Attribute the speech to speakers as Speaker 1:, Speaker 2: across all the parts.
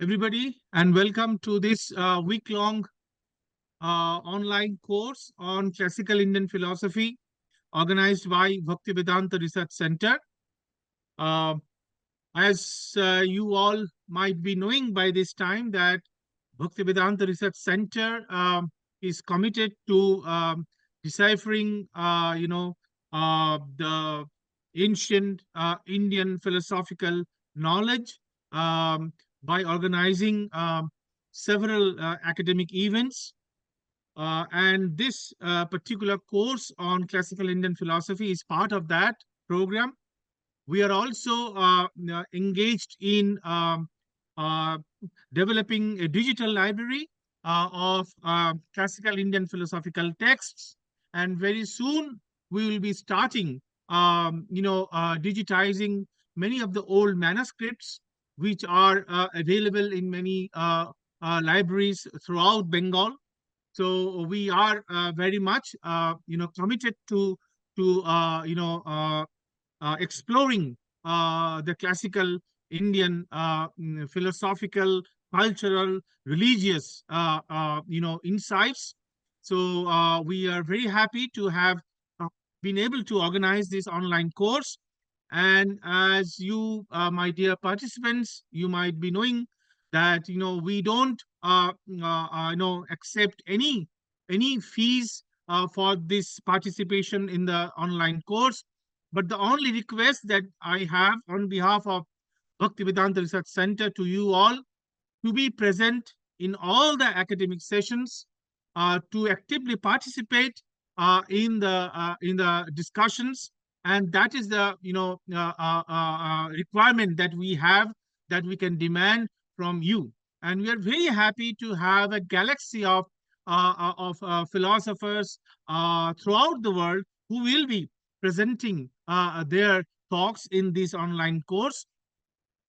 Speaker 1: everybody, and welcome to this week-long online course on classical Indian philosophy organized by Bhaktivedanta Research Center. Uh, as you all might be knowing by this time that Bhaktivedanta Research Center is committed to deciphering, the ancient Indian philosophical knowledge um, by organizing several academic events. And this particular course on classical Indian philosophy is part of that program. We are also engaged in uh, developing a digital library of classical Indian philosophical texts. And very soon we will be starting, digitizing many of the old manuscripts, which are available in many libraries throughout Bengal. So we are very much, committed to exploring the classical Indian philosophical, cultural, religious, insights. So we are very happy to have uh, been able to organize this online course. And as you, my dear participants, you might be knowing that we don't accept any fees for this participation in the online course. But the only request that I have on behalf of Bhaktivedanta Research Center to you all to be present in all the academic sessions, to actively participate in the discussions, and that is the requirement that we have, that we can demand from you. And we are very happy to have a galaxy of philosophers throughout the world who will be presenting their talks in this online course.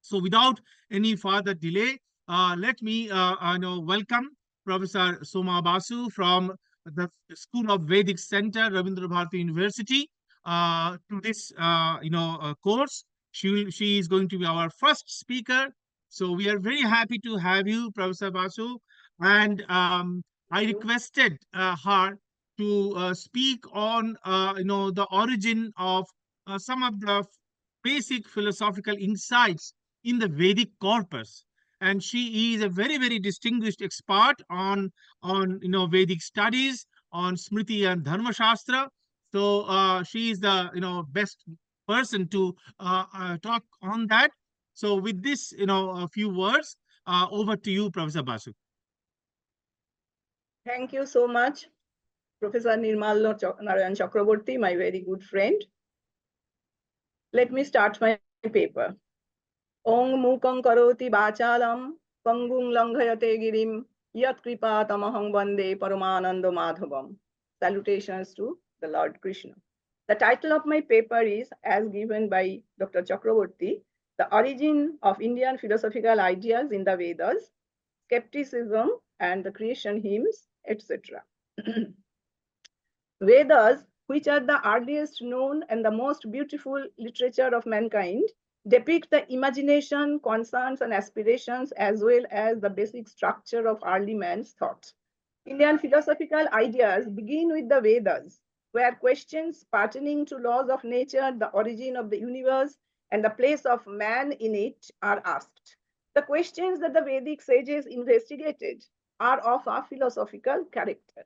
Speaker 1: So without any further delay, let me welcome Professor Soma Basu from the School of Vedic Center, Rabindra Bharati University, to this course. She is going to be our first speaker. So we are very happy to have you, Professor Basu. And I requested her to speak on the origin of some of the basic philosophical insights in the Vedic corpus. And she is a very distinguished expert on Vedic studies, on Smriti and Dharmashastra. So she is the best person to talk on that. So with this a few words, over to you, Professor Basu.
Speaker 2: Thank you so much, Professor Nirmal Narayan Chakraborty, my very good friend. Let me start my paper. Ong mukang karoti bachalam pangung langhayate girim yat kripa tamahang vande paramananda madhavam. Salutations to the Lord Krishna. The title of my paper is, as given by Dr. Chakraborty, The Origin of Indian Philosophical Ideas in the Vedas, Skepticism and the Creation Hymns, etc. Vedas, which are the earliest known and the most beautiful literature of mankind, depict the imagination, concerns, and aspirations, as well as the basic structure of early man's thought. Indian philosophical ideas begin with the Vedas, where questions pertaining to laws of nature, the origin of the universe, and the place of man in it are asked. The questions that the Vedic sages investigated are of a philosophical character.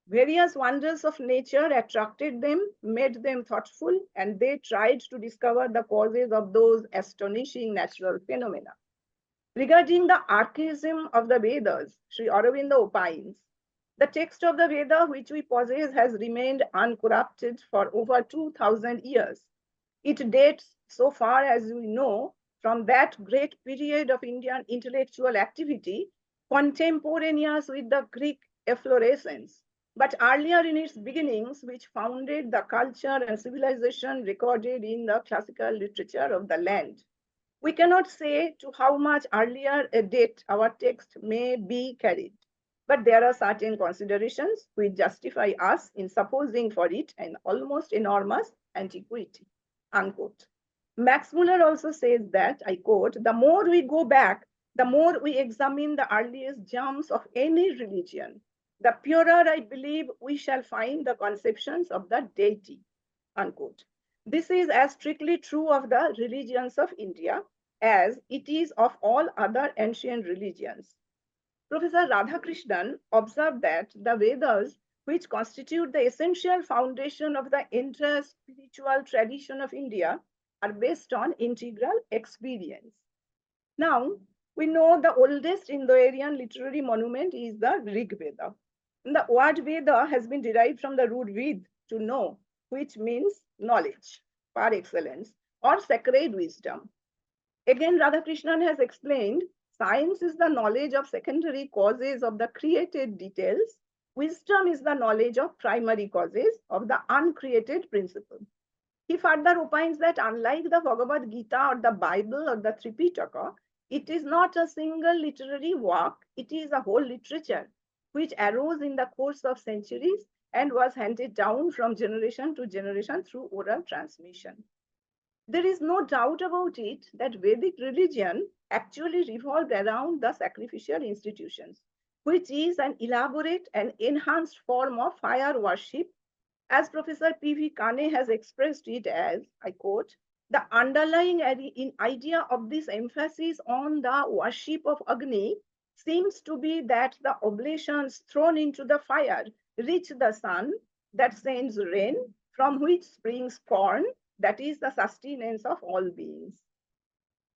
Speaker 2: Various wonders of nature attracted them, made them thoughtful, and they tried to discover the causes of those astonishing natural phenomena. Regarding the archaism of the Vedas, Sri Aurobindo opines, the text of the Veda which we possess has remained uncorrupted for over 2000 years. It dates, so far as we know, from that great period of Indian intellectual activity, contemporaneous with the Greek efflorescence, but earlier in its beginnings, which founded the culture and civilization recorded in the classical literature of the land. We cannot say to how much earlier a date our text may be carried, but there are certain considerations which justify us in supposing for it an almost enormous antiquity, unquote. Max Muller also says that, I quote, the more we go back, The more we examine the earliest germs of any religion, the purer I believe we shall find the conceptions of the deity. Unquote. This is as strictly true of the religions of India as it is of all other ancient religions. Professor Radhakrishnan observed that the Vedas, which constitute the essential foundation of the entire spiritual tradition of India, are based on integral experience. Now, we know the oldest Indo-Aryan literary monument is the Rig Veda. And the word Veda has been derived from the root Ved, to know, which means knowledge, par excellence, or sacred wisdom. Again, Radhakrishnan has explained science is the knowledge of secondary causes of the created details. Wisdom is the knowledge of primary causes of the uncreated principle. He further opines that unlike the Bhagavad Gita or the Bible or the Tripitaka, it is not a single literary work, it is a whole literature which arose in the course of centuries and was handed down from generation to generation through oral transmission. There is no doubt about it that Vedic religion actually revolved around the sacrificial institutions, which is an elaborate and enhanced form of fire worship, as Professor P.V. Kane has expressed it as, I quote, the underlying idea of this emphasis on the worship of Agni seems to be that the oblations thrown into the fire reach the sun that sends rain, from which springs corn, that is the sustenance of all beings.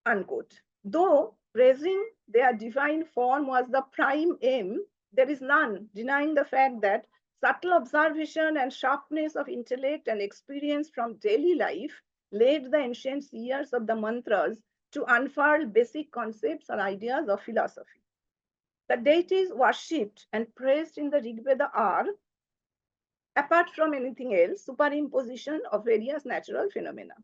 Speaker 2: Unquote. Though praising their divine form was the prime aim, there is none denying the fact that subtle observation and sharpness of intellect and experience from daily life led the ancient seers of the mantras to unfurl basic concepts or ideas of philosophy. The deities worshipped and praised in the Rig Veda are, apart from anything else, superimposition of various natural phenomena.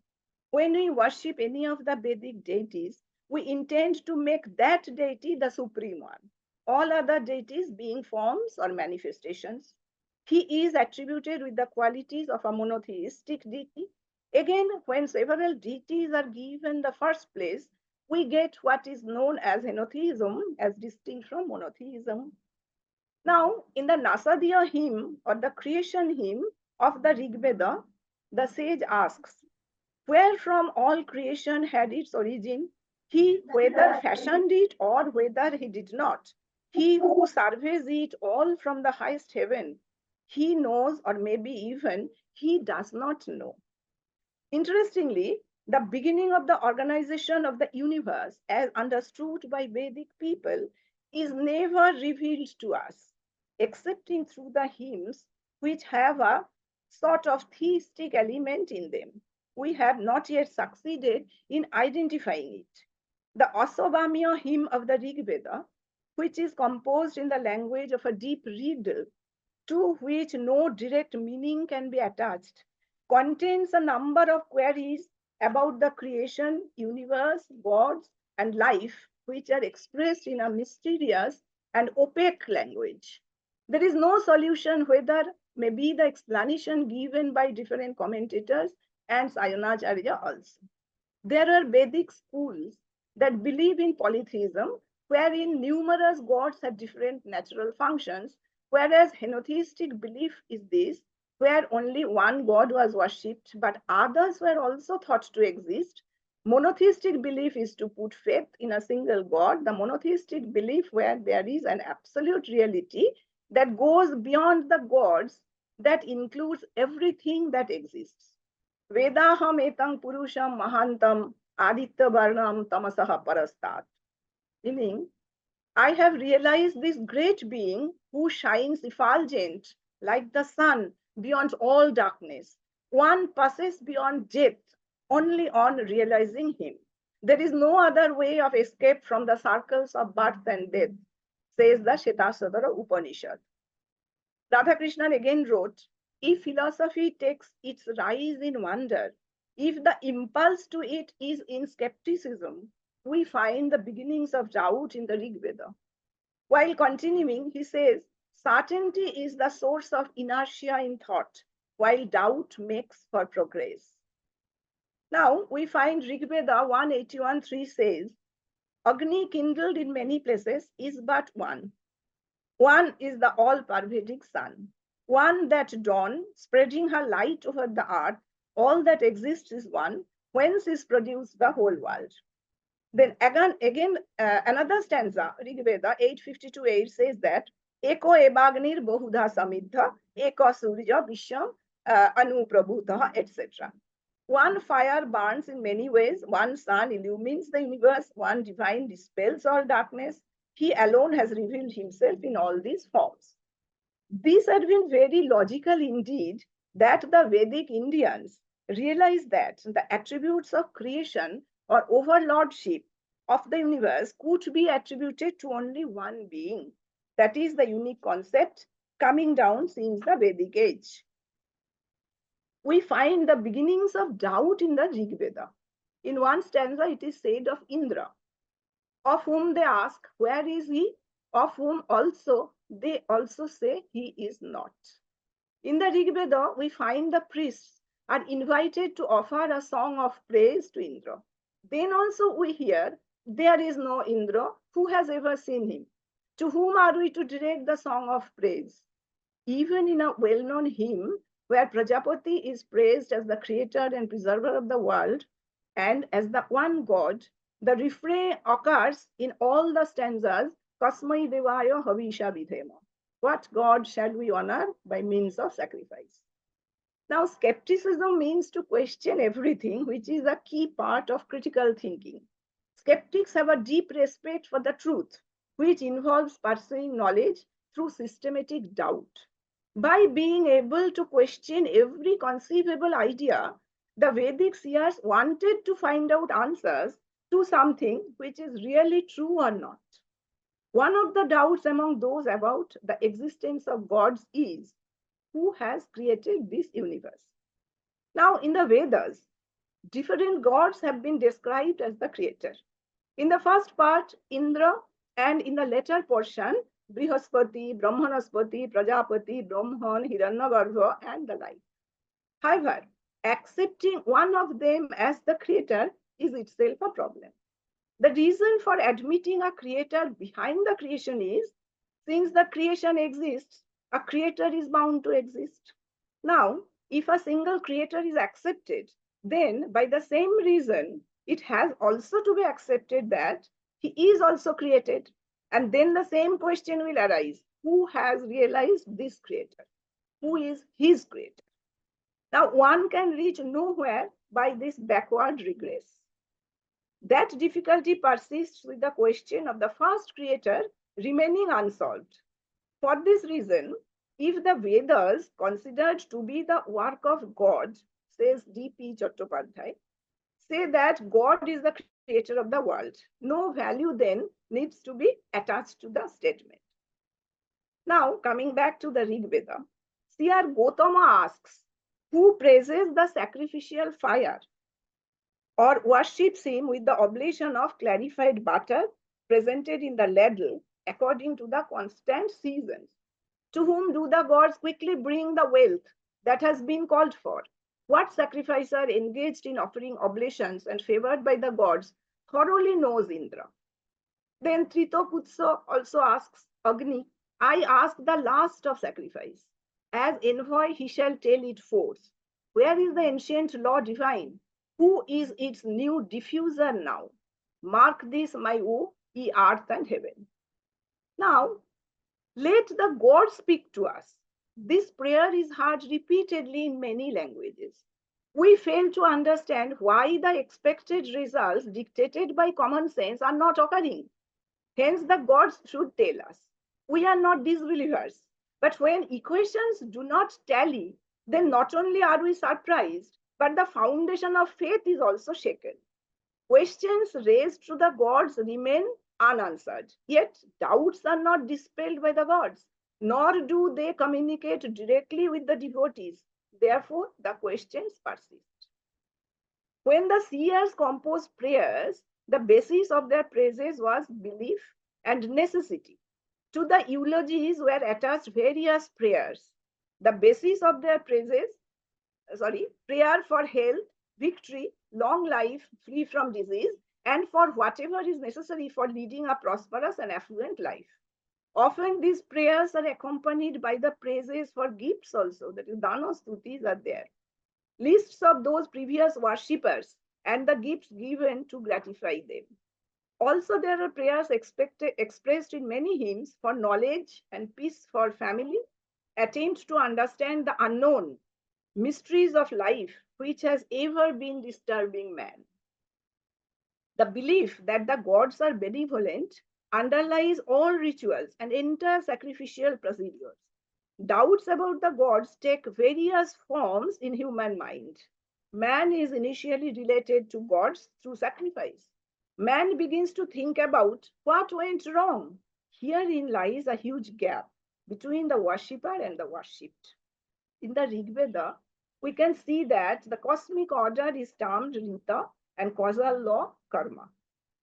Speaker 2: When we worship any of the Vedic deities, we intend to make that deity the supreme one, all other deities being forms or manifestations. He is attributed with the qualities of a monotheistic deity. Again, when several deities are given the first place, we get what is known as henotheism as distinct from monotheism. Now, in the Nasadiya hymn or the creation hymn of the Rig Veda, the sage asks, where from all creation had its origin, he whether fashioned it or whether he did not, he who surveys it all from the highest heaven, he knows or maybe even he does not know. Interestingly, the beginning of the organization of the universe as understood by Vedic people is never revealed to us, excepting through the hymns which have a sort of theistic element in them. We have not yet succeeded in identifying it. The Asavamya hymn of the Rig Veda, which is composed in the language of a deep riddle to which no direct meaning can be attached, contains a number of queries about the creation, universe, gods, and life, which are expressed in a mysterious and opaque language. There is no solution whether maybe the explanation given by different commentators and Sayonacharya also. There are Vedic schools that believe in polytheism, wherein numerous gods have different natural functions, whereas henotheistic belief is this, where only one god was worshipped, but others were also thought to exist. Monotheistic belief is to put faith in a single god. The monotheistic belief where there is an absolute reality that goes beyond the gods, that includes everything that exists. Vedaham etang purusham mahantam aditya varnam tamasaha parastat. Meaning, I have realized this great being who shines effulgent like the sun beyond all darkness. One passes beyond death only on realizing him. There is no other way of escape from the circles of birth and death, says the Shvetasvatara Upanishad. Radhakrishnan again wrote, if philosophy takes its rise in wonder, if the impulse to it is in skepticism, we find the beginnings of doubt in the Rig Veda. While continuing, he says, certainty is the source of inertia in thought, while doubt makes for progress. Now we find Rig Veda 181.3 says, Agni kindled in many places is but one. One is the all-pervading sun. One that dawn, spreading her light over the earth, all that exists is one, whence is produced the whole world. Then another stanza, Rig Veda 8:52-8 says that Eko ebagnir bahudha samidha, eko surya visham anuprabhutah, etc. One fire burns in many ways, one sun illumines the universe, one divine dispels all darkness. He alone has revealed himself in all these forms. These have been very logical indeed that the Vedic Indians realized that the attributes of creation or overlordship of the universe could be attributed to only one being. That is the unique concept coming down since the Vedic age. We find the beginnings of doubt in the Rig Veda. In one stanza, it is said of Indra, of whom they ask, where is he? Of whom also they also say he is not. In the Rig Veda, we find the priests are invited to offer a song of praise to Indra. Then also we hear, there is no Indra, who has ever seen him? To whom are we to direct the song of praise? Even in a well-known hymn where Prajapati is praised as the creator and preserver of the world and as the one God, the refrain occurs in all the stanzas, Kasmai Devaya Havisha Vidhema. What God shall we honor by means of sacrifice? Now, skepticism means to question everything, which is a key part of critical thinking. Skeptics have a deep respect for the truth, which involves pursuing knowledge through systematic doubt. By being able to question every conceivable idea, the Vedic seers wanted to find out answers to something which is really true or not. One of the doubts among those about the existence of gods is who has created this universe. Now, in the Vedas, different gods have been described as the creator. In the first part, Indra, and in the later portion, Brihaspati, Brahmanaspati, Prajapati, Brahman, Hiranyagarbha, and the like. However, accepting one of them as the creator is itself a problem. The reason for admitting a creator behind the creation is since the creation exists, a creator is bound to exist. Now, if a single creator is accepted, then by the same reason, it has also to be accepted that he is also created. And then the same question will arise who has realized this creator? Who is his creator? Now, one can reach nowhere by this backward regress. That difficulty persists with the question of the first creator remaining unsolved. For this reason, if the Vedas considered to be the work of God, says D.P. Chattopadhyay, say that God is the creator of the world, no value then needs to be attached to the statement. Now, coming back to the Rig Veda, Seer Gotama asks, who praises the sacrificial fire or worships him with the oblation of clarified butter presented in the ladle according to the constant seasons? To whom do the gods quickly bring the wealth that has been called for? What sacrificer engaged in offering oblations and favored by the gods thoroughly knows Indra? Then Tritoputsa also asks Agni, I ask the last of sacrifice. As envoy he shall tell it forth. Where is the ancient law divine? Who is its new diffuser now? Mark this, my woe, ye earth and heaven. Now, let the God speak to us. This prayer is heard repeatedly in many languages. We fail to understand why the expected results dictated by common sense are not occurring. Hence, the gods should tell us. We are not disbelievers. But when equations do not tally, then not only are we surprised, but the foundation of faith is also shaken. Questions raised to the gods remain unanswered. Yet doubts are not dispelled by the gods, nor do they communicate directly with the devotees. Therefore, the questions persist. When the seers composed prayers, the basis of their praises was belief and necessity. To the eulogies were attached various prayers. The basis of their prayer for health, victory, long life, free from disease, and for whatever is necessary for leading a prosperous and affluent life. Often these prayers are accompanied by the praises for gifts also, that is, dana stutis are there. Lists of those previous worshippers and the gifts given to gratify them. Also, there are prayers expressed in many hymns for knowledge and peace for family, attempt to understand the unknown, mysteries of life, which has ever been disturbing man. The belief that the gods are benevolent underlies all rituals and entire sacrificial procedures. Doubts about the gods take various forms in human mind. Man is initially related to gods through sacrifice. Man begins to think about what went wrong. Herein lies a huge gap between the worshipper and the worshipped. In the Rig Veda, we can see that the cosmic order is termed Rita and causal law Karma.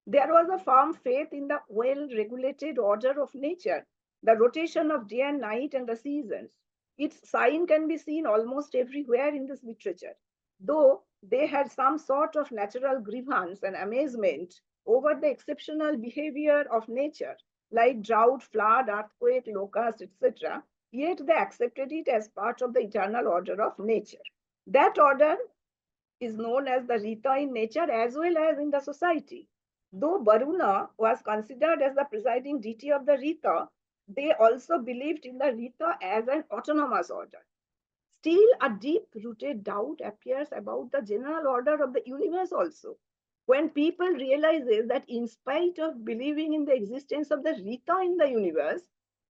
Speaker 2: There was a firm faith in the well regulated order of nature, the rotation of day and night and the seasons. Its sign can be seen almost everywhere in this literature, though they had some sort of natural grievance and amazement over the exceptional behavior of nature, like drought, flood, earthquake, locust, etc. Yet they accepted it as part of the eternal order of nature. That order is known as the Rita in nature as well as in the society. Though Varuna was considered as the presiding deity of the Rita, they also believed in the Rita as an autonomous order. Still, a deep rooted doubt appears about the general order of the universe also. When people realizes that in spite of believing in the existence of the Rita in the universe,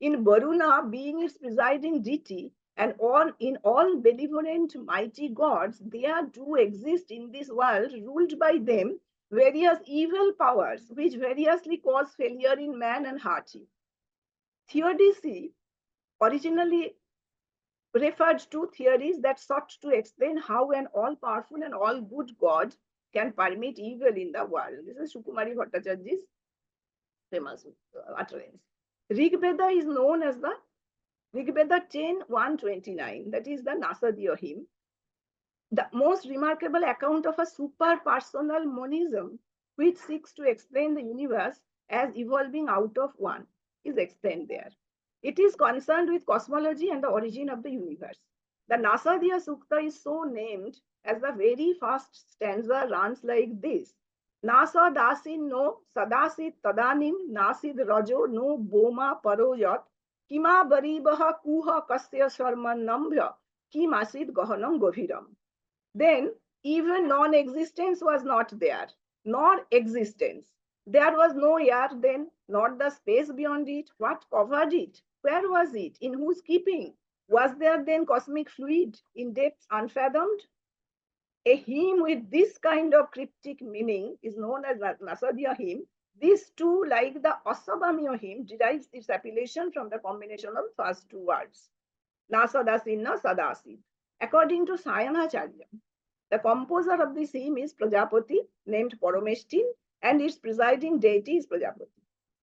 Speaker 2: in Varuna being its presiding deity, and in all benevolent mighty gods, there do exist in this world, ruled by them, various evil powers which variously cause failure in man and hearty. Theodicy originally referred to theories that sought to explain how an all-powerful and all-good God can permit evil in the world. This is Sukumari Bhattacharya's famous utterance. Rig Veda is known as the Rig Veda 10:129, that is the Nasadiya hymn, the most remarkable account of a super personal monism which seeks to explain the universe as evolving out of one is explained there. It is concerned with cosmology and the origin of the universe. The Nasadiya Sukta is so named as the very first stanza runs like this. Nasa dasin no sadasit tadanim nasid rajo no boma paroyat kima baribaha kuha kasya sharman nambhya kim asid gahanam goviram. Then even non-existence was not there, nor existence. There was no air then, not the space beyond it. What covered it? Where was it? In whose keeping? Was there then cosmic fluid in depths unfathomed? A hymn with this kind of cryptic meaning is known as Nasadiya hymn. This too, like the Asabamiya hymn, derives its appellation from the combination of first two words. Nasadasinna Sadasid. According to Sayanacharya, the composer of this hymn is Prajapati, named Parameshtin, and its presiding deity is Prajapati.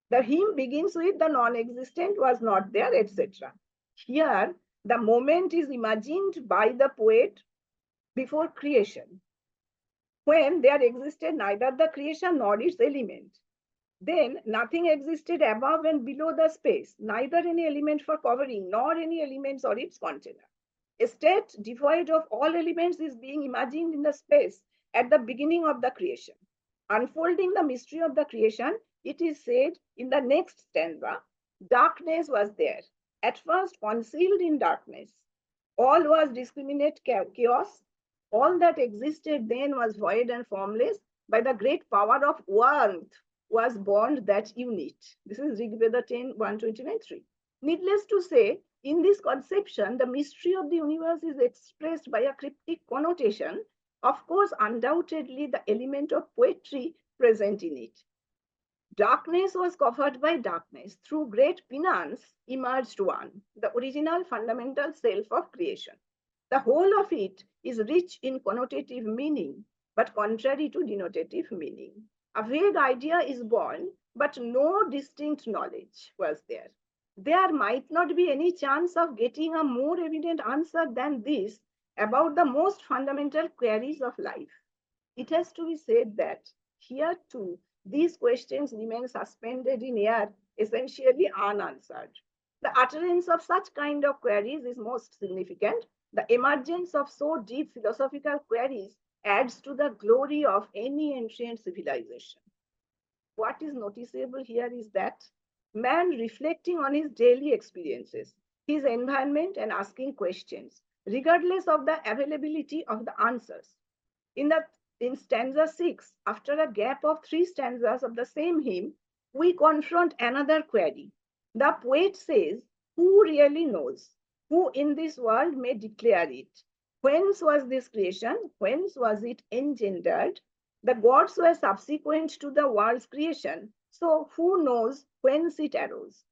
Speaker 2: The hymn begins with the non-existent was not there, etc. Here, the moment is imagined by the poet before creation, when there existed neither the creation nor its element. Then nothing existed above and below the space, neither any element for covering nor any elements or its container. A state devoid of all elements is being imagined in the space at the beginning of the creation. Unfolding the mystery of the creation, it is said in the next stanza, darkness was there, at first concealed in darkness. All was discriminate chaos. All that existed then was void and formless. By the great power of warmth was born that unit. This is Rig Veda 10:129-3. Needless to say, in this conception, the mystery of the universe is expressed by a cryptic connotation, of course, undoubtedly the element of poetry present in it. Darkness was covered by darkness. Through great penance emerged one, the original fundamental self of creation. The whole of it is rich in connotative meaning, but contrary to denotative meaning. A vague idea is born, but no distinct knowledge was there. There might not be any chance of getting a more evident answer than this about the most fundamental queries of life. It has to be said that Here too, these questions remain suspended in air, essentially unanswered. The utterance of such kind of queries is most significant. The emergence of so deep philosophical queries adds to the glory of any ancient civilization. What is noticeable here is that man reflecting on his daily experiences, his environment, and asking questions, regardless of the availability of the answers. In, the, in stanza 6, after a gap of three stanzas of the same hymn, we confront another query. The poet says, who really knows? Who in this world may declare it? Whence was this creation? Whence was it engendered? The gods were subsequent to the world's creation, so who knows whence it arose?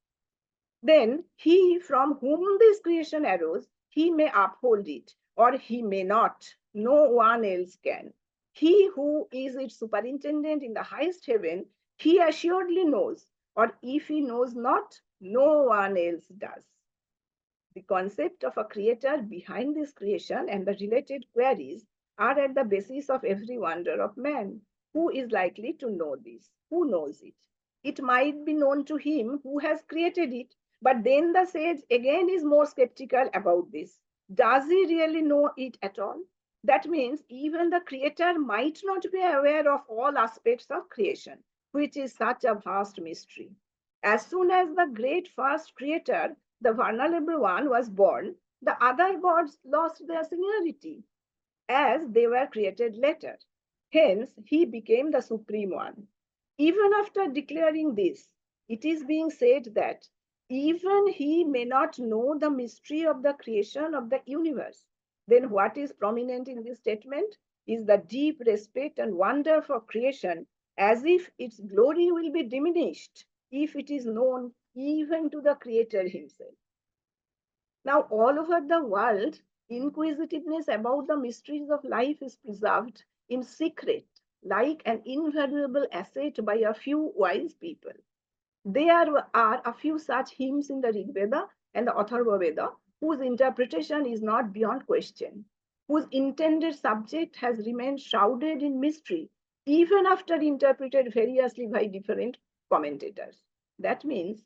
Speaker 2: Then he from whom this creation arose, he may uphold it, or he may not. No one else can. He who is its superintendent in the highest heaven, he assuredly knows, or if he knows not, no one else does. The concept of a creator behind this creation and the related queries are at the basis of every wonder of man. Who is likely to know this? Who knows it? It might be known to him who has created it, but then the sage again is more skeptical about this. Does he really know it at all? That means even the creator might not be aware of all aspects of creation, which is such a vast mystery. As soon as the great first creator, the vulnerable one, was born, the other gods lost their seniority as they were created later. Hence, he became the supreme one. Even after declaring this, it is being said that even he may not know the mystery of the creation of the universe. Then, what is prominent in this statement is the deep respect and wonder for creation, as if its glory will be diminished if it is known even to the Creator himself. Now, all over the world, inquisitiveness about the mysteries of life is preserved in secret, like an invaluable asset by a few wise people. There are a few such hymns in the Rig Veda and the Atharva Veda whose interpretation is not beyond question, whose intended subject has remained shrouded in mystery, even after interpreted variously by different commentators. That means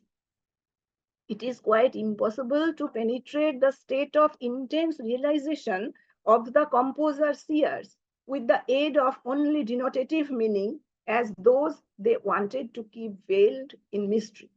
Speaker 2: it is quite impossible to penetrate the state of intense realization of the composer's seers with the aid of only denotative meaning as those they wanted to keep veiled in mystery.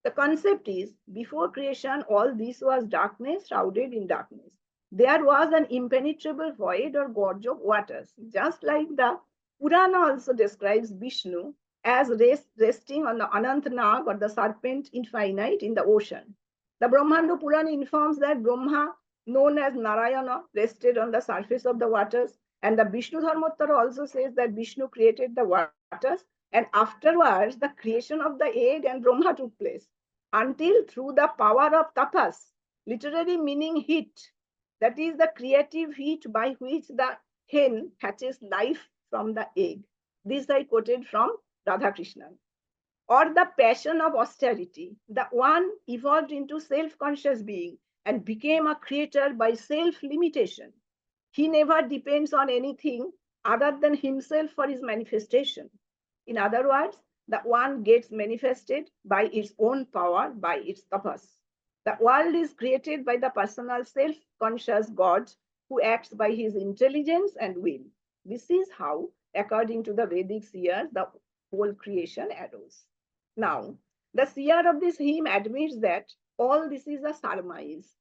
Speaker 2: The concept is before creation, all this was darkness shrouded in darkness. There was an impenetrable void or gorge of waters, just like the Purana also describes Vishnu as resting on the Anant Nag or the serpent infinite in the ocean. The Brahmanda Purana informs that Brahma, known as Narayana, rested on the surface of the waters. And the Vishnu Dharmottara also says that Vishnu created the waters, and afterwards the creation of the egg and Brahma took place. Until through the power of tapas, literally meaning heat, that is the creative heat by which the hen hatches life from the egg. This I quoted from Radhakrishnan. Or the passion of austerity, the one evolved into self conscious being and became a creator by self limitation. He never depends on anything other than himself for his manifestation. In other words, the one gets manifested by its own power, by its tapas. The world is created by the personal self conscious God who acts by his intelligence and will. This is how, according to the Vedic seers, the whole creation arose. Now, the seer of this hymn admits that all this is a surmise.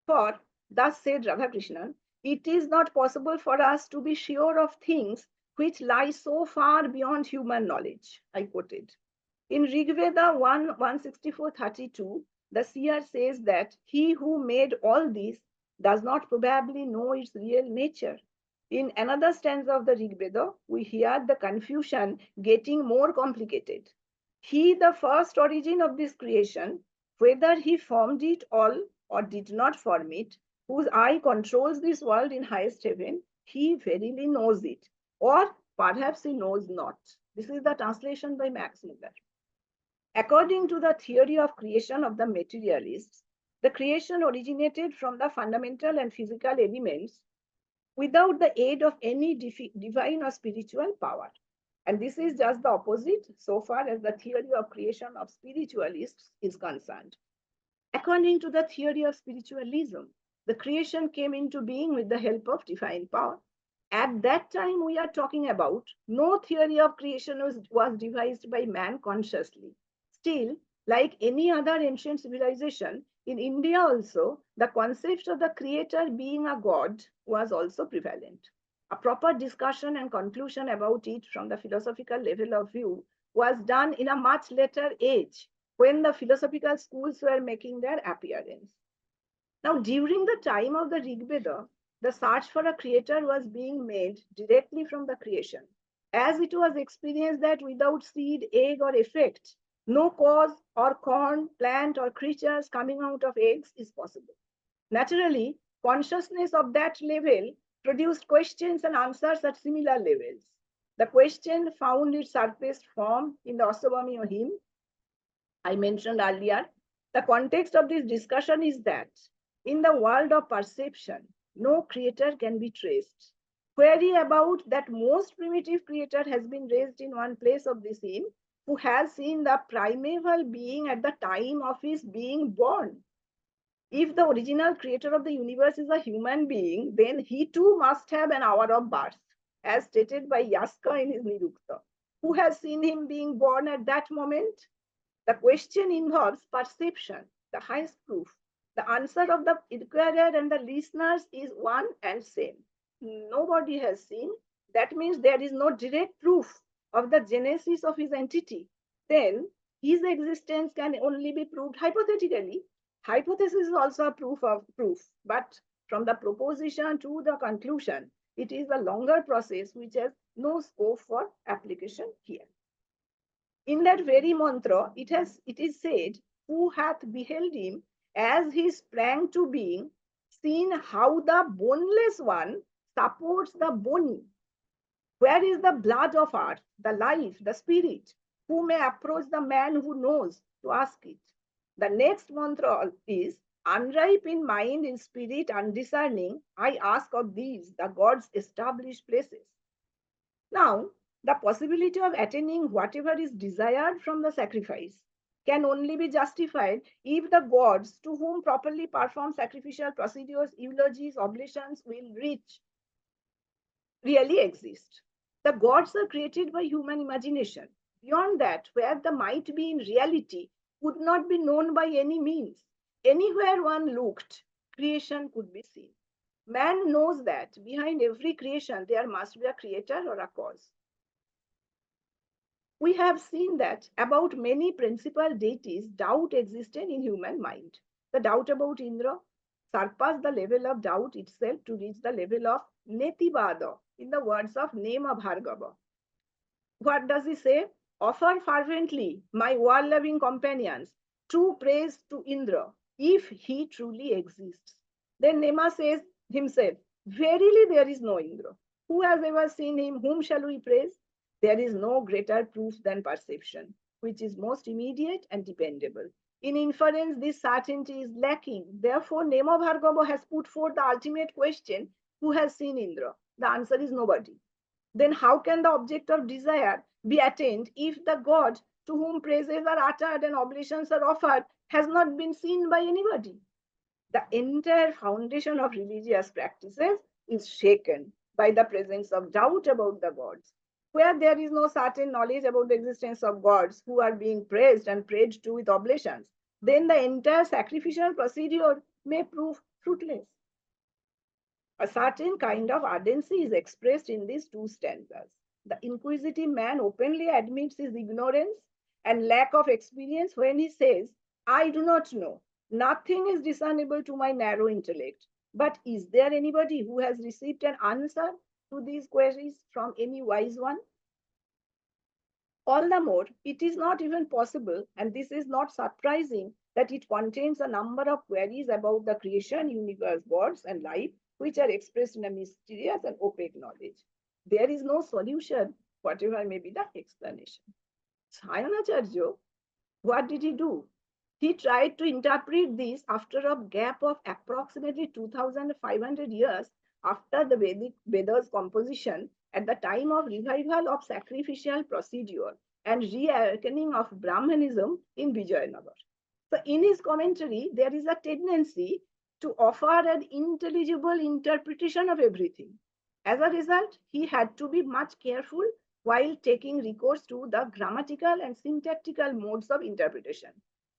Speaker 2: For, thus said Radhakrishnan, it is not possible for us to be sure of things which lie so far beyond human knowledge. I quoted. In Rig Veda 164:32, the seer says that he who made all this does not probably know its real nature. In another stanza of the Rig Veda, we hear the confusion getting more complicated. He, the first origin of this creation, whether he formed it all or did not form it, whose eye controls this world in highest heaven, he verily knows it, or perhaps he knows not. This is the translation by Max Muller. According to the theory of creation of the materialists, the creation originated from the fundamental and physical elements without the aid of any divine or spiritual power. And this is just the opposite so far as the theory of creation of spiritualists is concerned. According to the theory of spiritualism, the creation came into being with the help of divine power. At that time, we are talking about, no theory of creation was devised by man consciously. Still, like any other ancient civilization, in India also, the concept of the creator being a god was also prevalent. A proper discussion and conclusion about it from the philosophical level of view was done in a much later age when the philosophical schools were making their appearance. Now, during the time of the Rig Veda, the search for a creator was being made directly from the creation, as it was experienced that without seed, egg, or effect, no cause or corn, plant, or creatures coming out of eggs is possible. Naturally, consciousness of that level produced questions and answers at similar levels. The question found its surfaced form in the Aswami hymn I mentioned earlier. The context of this discussion is that in the world of perception, no creator can be traced. Query about that most primitive creator has been raised in one place of this hymn, who has seen the primeval being at the time of his being born. If the original creator of the universe is a human being, then he too must have an hour of birth, as stated by Yaska in his Nirukta. Who has seen him being born at that moment? The question involves perception, the highest proof. The answer of the inquirer and the listeners is one and same. Nobody has seen. That means there is no direct proof of the genesis of his entity. Then his existence can only be proved hypothetically. Hypothesis is also a proof of proof, but from the proposition to the conclusion, it is a longer process which has no scope for application here. In that very mantra, it is said, who hath beheld him as he sprang to being, seen how the boneless one supports the bony. Where is the blood of earth, the life, the spirit? Who may approach the man who knows to ask it? The next mantra is, unripe in mind, in spirit, undiscerning, I ask of these, the gods' established places. Now, the possibility of attaining whatever is desired from the sacrifice can only be justified if the gods to whom properly performed sacrificial procedures, eulogies, oblations will reach really exist. The gods are created by human imagination. Beyond that, where the might be in reality could not be known by any means. Anywhere one looked, creation could be seen. Man knows that behind every creation there must be a creator or a cause. We have seen that about many principal deities, doubt existed in human mind. The doubt about Indra surpassed the level of doubt itself to reach the level of Netibada, in the words of Nema Bhargava. What does he say? Offer fervently, my world-loving companions, true praise to Indra, if he truly exists. Then Nema says himself, verily there is no Indra. Who has ever seen him? Whom shall we praise? There is no greater proof than perception, which is most immediate and dependable. In inference, this certainty is lacking. Therefore, Nema Bhargava has put forth the ultimate question, who has seen Indra? The answer is nobody. Then how can the object of desire be attained if the God to whom praises are uttered and oblations are offered has not been seen by anybody? The entire foundation of religious practices is shaken by the presence of doubt about the gods. Where there is no certain knowledge about the existence of gods who are being praised and prayed to with oblations, then the entire sacrificial procedure may prove fruitless. A certain kind of ardency is expressed in these two stanzas. The inquisitive man openly admits his ignorance and lack of experience when he says, I do not know. Nothing is discernible to my narrow intellect. But is there anybody who has received an answer to these queries from any wise one? All the more, it is not even possible, and this is not surprising, that it contains a number of queries about the creation, universe, gods, and life, which are expressed in a mysterious and opaque knowledge. There is no solution, whatever may be the explanation. Sayanacharya, what did he do? He tried to interpret this after a gap of approximately 2,500 years after the Vedas composition at the time of revival of sacrificial procedure and reawakening of Brahmanism in Vijayanagar. So, in his commentary, there is a tendency to offer an intelligible interpretation of everything. As a result, he had to be much careful while taking recourse to the grammatical and syntactical modes of interpretation.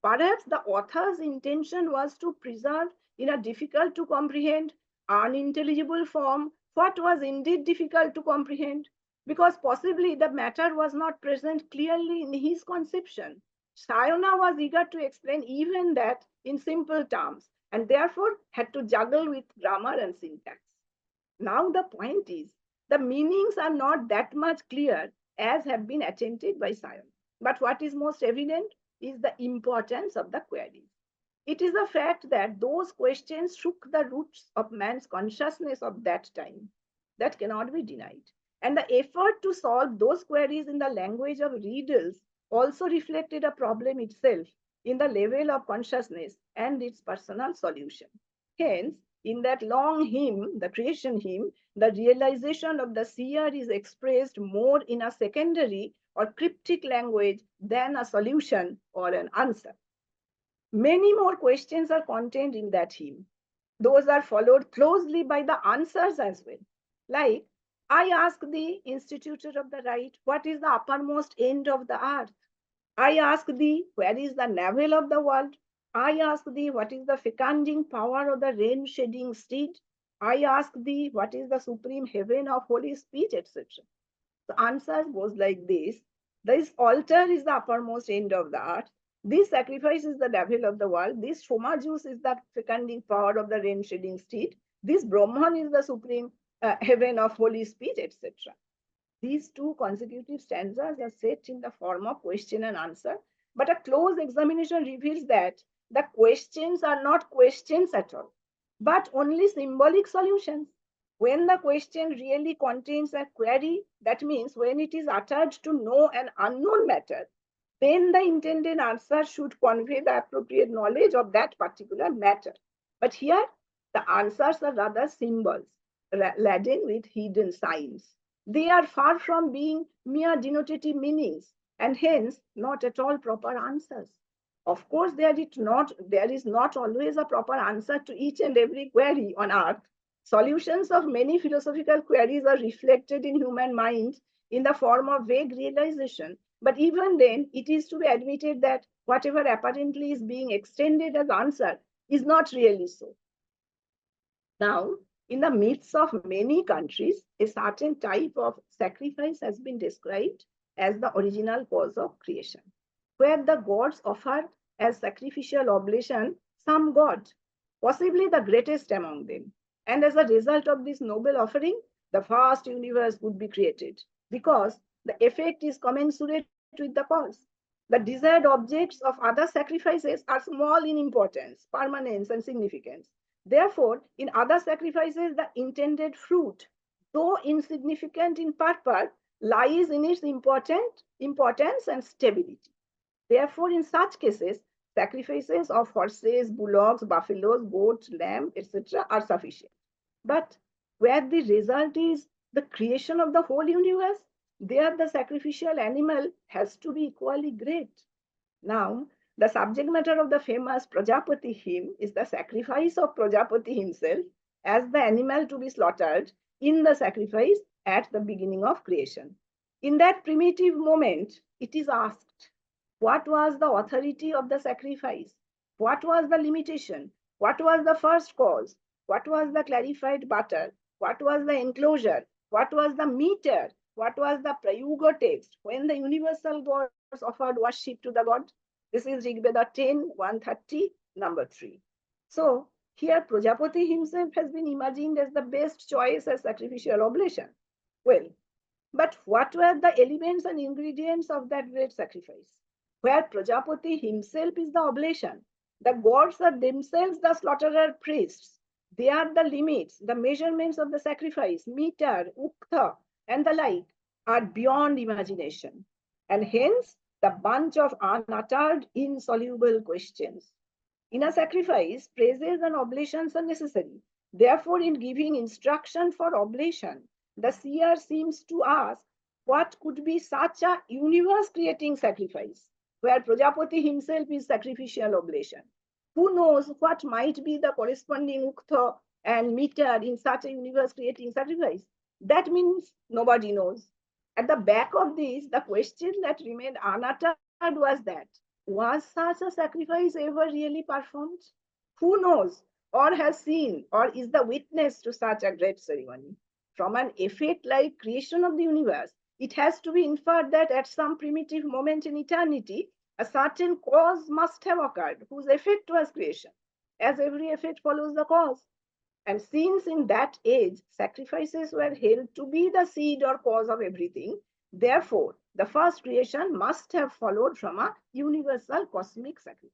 Speaker 2: Perhaps the author's intention was to preserve in a difficult to comprehend, unintelligible form what was indeed difficult to comprehend, because possibly the matter was not present clearly in his conception. Sayona was eager to explain even that in simple terms and therefore had to juggle with grammar and syntax. Now, the point is, the meanings are not that much clear as have been attempted by science. But what is most evident is the importance of the queries. It is a fact that those questions shook the roots of man's consciousness of that time. That cannot be denied. And the effort to solve those queries in the language of riddles also reflected a problem itself in the level of consciousness and its personal solution. Hence, in that long hymn, the creation hymn, the realization of the seer is expressed more in a secondary or cryptic language than a solution or an answer. Many more questions are contained in that hymn. Those are followed closely by the answers as well. Like, I ask thee, institutor of the right, what is the uppermost end of the earth? I ask thee, where is the navel of the world? I ask thee, what is the fecunding power of the rain shedding steed? I ask thee, what is the supreme heaven of holy speech, etc. The answer goes like this. This altar is the uppermost end of the earth. This sacrifice is the devil of the world. This Soma juice is the fecunding power of the rain shedding steed. This Brahman is the supreme heaven of holy speech, etc. These two consecutive stanzas are set in the form of question and answer, but a close examination reveals that the questions are not questions at all, but only symbolic solutions. When the question really contains a query, that means when it is uttered to know an unknown matter, then the intended answer should convey the appropriate knowledge of that particular matter. But here, the answers are rather symbols, laden with hidden signs. They are far from being mere denotative meanings and hence not at all proper answers. Of course, there is not always a proper answer to each and every query on earth. Solutions of many philosophical queries are reflected in human mind in the form of vague realization. But even then, it is to be admitted that whatever apparently is being extended as answer is not really so. Now, in the midst of many countries, a certain type of sacrifice has been described as the original cause of creation, where the gods offer as sacrificial oblation some god, possibly the greatest among them. And as a result of this noble offering, the vast universe would be created because the effect is commensurate with the cause. The desired objects of other sacrifices are small in importance, permanence, and significance. Therefore, in other sacrifices, the intended fruit, though insignificant in purpose, lies in its importance and stability. Therefore, in such cases, sacrifices of horses, bullocks, buffaloes, goats, lamb, etc. are sufficient. But where the result is the creation of the whole universe, there the sacrificial animal has to be equally great. Now, the subject matter of the famous Prajapati hymn is the sacrifice of Prajapati himself as the animal to be slaughtered in the sacrifice at the beginning of creation. In that primitive moment, it is asked, what was the authority of the sacrifice? What was the limitation? What was the first cause? What was the clarified butter? What was the enclosure? What was the meter? What was the Prayuga text when the universal gods offered worship to the god? This is Rigveda 10, 130, number 3. So here Prajapati himself has been imagined as the best choice as sacrificial oblation. Well, but what were the elements and ingredients of that great sacrifice? Where Prajapati himself is the oblation, the gods are themselves the slaughterer priests. They are the limits, the measurements of the sacrifice, meter, uktha, and the like are beyond imagination. And hence, the bunch of unuttered, insoluble questions. In a sacrifice, praises and oblations are necessary. Therefore, in giving instruction for oblation, the seer seems to ask what could be such a universe creating sacrifice where Prajapati himself is sacrificial oblation. Who knows what might be the corresponding uktha and meter in such a universe creating sacrifice? That means nobody knows. At the back of this, the question that remained unuttered was that was such a sacrifice ever really performed? Who knows, or has seen, or is the witness to such a great ceremony? From an effect like creation of the universe, it has to be inferred that at some primitive moment in eternity, a certain cause must have occurred whose effect was creation, as every effect follows the cause. And since in that age sacrifices were held to be the seed or cause of everything, therefore the first creation must have followed from a universal cosmic sacrifice.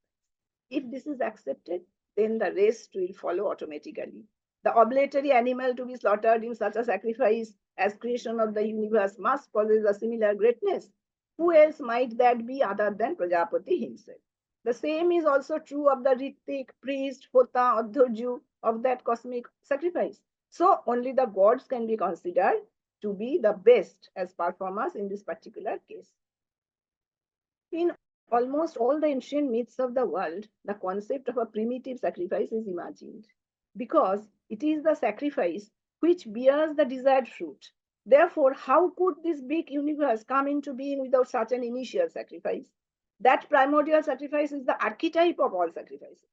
Speaker 2: If this is accepted, then the rest will follow automatically. The obligatory animal to be slaughtered in such a sacrifice as creation of the universe must possess a similar greatness. Who else might that be other than Prajapati himself? The same is also true of the Ritik, priest, Hota, Adhurju of that cosmic sacrifice. So only the gods can be considered to be the best as performers in this particular case. In almost all the ancient myths of the world, the concept of a primitive sacrifice is imagined because it is the sacrifice which bears the desired fruit. Therefore, how could this big universe come into being without such an initial sacrifice? That primordial sacrifice is the archetype of all sacrifices.